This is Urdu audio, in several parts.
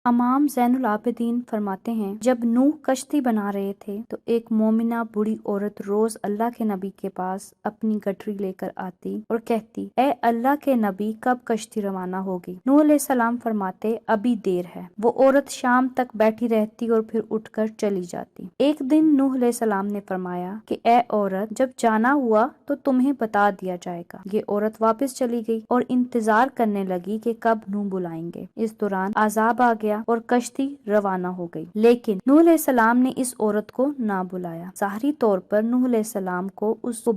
امام زین العابدین فرماتے ہیں، جب نوح کشتی بنا رہے تھے تو ایک مومنہ بوڑھی عورت روز اللہ کے نبی کے پاس اپنی گٹری لے کر آتی اور کہتی، اے اللہ کے نبی، کب کشتی روانہ ہوگی؟ نوح علیہ السلام فرماتے، ابھی دیر ہے۔ وہ عورت شام تک بیٹھی رہتی اور پھر اٹھ کر چلی جاتی۔ ایک دن نوح علیہ السلام نے فرمایا کہ اے عورت، جب جانا ہوا تو تمہیں بتا دیا جائے گا۔ یہ عورت واپس چلی گئی اور انتظار کرنے لگی کہ کب نوح بلائیں گے۔ اس دوران عذاب آ گیا اور کشتی روانہ ہو گئی، لیکن نوح علیہ السلام نے اس عورت کو نہ بلایا۔ ظاہری طور پر نوح علیہ السلام کو اس کو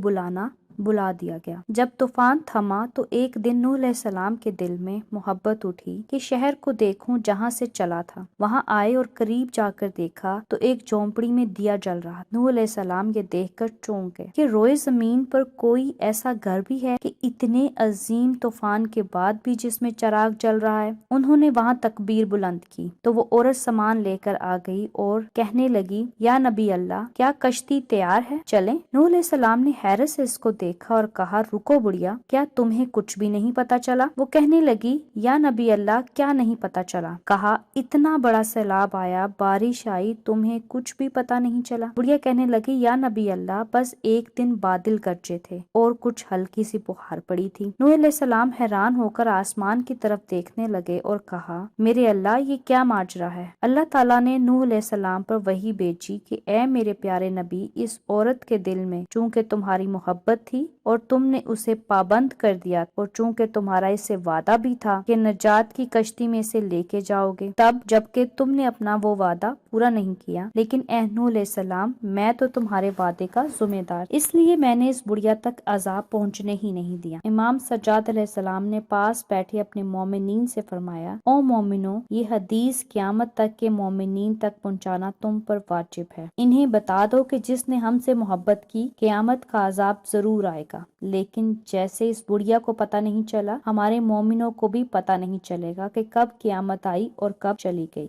بلا دیا گیا۔ جب طوفان تھما تو ایک دن نوح علیہ السلام کے دل میں محبت اٹھی کہ شہر کو دیکھوں جہاں سے چلا تھا۔ وہاں آئے اور قریب جا کر دیکھا تو ایک جھونپڑی میں دیا جل رہا۔ نوح علیہ السلام یہ دیکھ کر چونک گئے کہ روئے زمین پر کوئی ایسا گھر بھی ہے کہ اتنے عظیم طوفان کے بعد بھی جس میں چراغ جل رہا ہے۔ انہوں نے وہاں تکبیر بلند کی تو وہ عورت سامان لے کر آ گئی اور کہنے لگی، یا نبی اللہ، کیا کشتی تیار ہے؟ چلیں۔ نوح علیہ السلام نے حیرت سے اس کو دیکھا اور کہا، رکو بڑھیا، کیا تمہیں کچھ بھی نہیں پتا چلا؟ وہ کہنے لگی، یا نبی اللہ، کیا نہیں پتا چلا؟ کہا، اتنا بڑا سیلاب آیا، بارش آئی، تمہیں کچھ بھی پتا نہیں چلا؟ بڑھیا کہنے لگی، یا نبی اللہ، بس ایک دن بادل گرجے تھے اور کچھ ہلکی سی بخار پڑی تھی۔ نوح علیہ السلام حیران ہو کر آسمان کی طرف دیکھنے لگے اور کہا، میرے اللہ، یہ کیا ماجرا ہے؟ اللہ تعالیٰ نے نوح علیہ السلام پر وحی بھیجی کہ اے میرے پیارے نبی، اس عورت کے دل میں چونکہ تمہاری محبت تھی اور تم نے اسے پابند کر دیا، اور چونکہ تمہارا اس سے وعدہ بھی تھا کہ نجات کی کشتی میں سے لے کے جاؤ گے، تب جبکہ تم نے اپنا وہ وعدہ پورا نہیں کیا، لیکن اے نوح علیہ السلام، میں تو تمہارے وعدے کا ذمہ دار، اس لیے میں نے اس بڑھیا تک عذاب پہنچنے ہی نہیں دیا۔ امام سجاد علیہ السلام نے پاس بیٹھے اپنے مومنین سے فرمایا، او مومنو، یہ حدیث قیامت تک کے مومنین تک پہنچانا تم پر واجب ہے۔ انہیں بتا دو کہ جس نے ہم سے محبت کی، قیامت کا عذاب ضرور آئے گا، لیکن جیسے اس بڑھیا کو پتہ نہیں چلا، ہمارے مومنوں کو بھی پتہ نہیں چلے گا کہ کب قیامت آئی اور کب چلی گئی۔